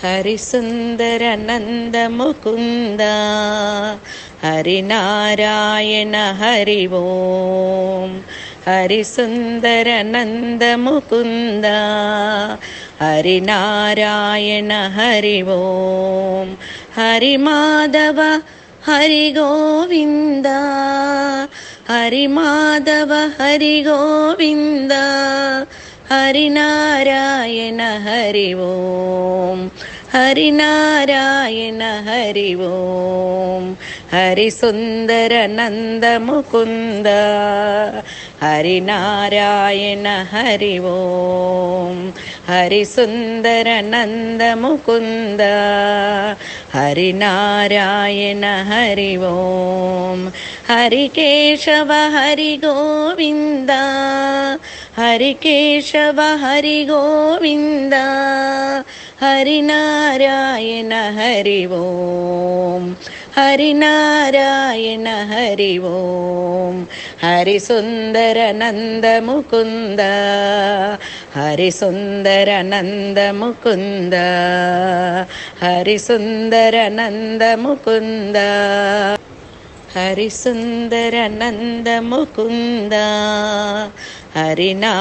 హరిసుందర Nanda Mukunda Harinarayana Hari Om. హరిసుందర Nanda Mukunda Harinarayana Hari Om. Hari Madhava Hari Govinda Hari Madhava Hari Govinda Harinarayana Hari Om. Harinarayana Hari Om. హరిసుందర Nanda Mukunda Harinarayana Hari Om. హరిసుందర Nanda Mukunda Harinarayana Hari Om. Hari Keshava Hari Govinda Hari Keshava Hari Govinda Harinarayana Hari Om. Harinarayana Hari Om. హరిసుందర Nanda Mukunda హరిసుందర Nanda Mukunda హరిసుందర Nanda Mukunda హరిసుందర Nanda Mukunda Harina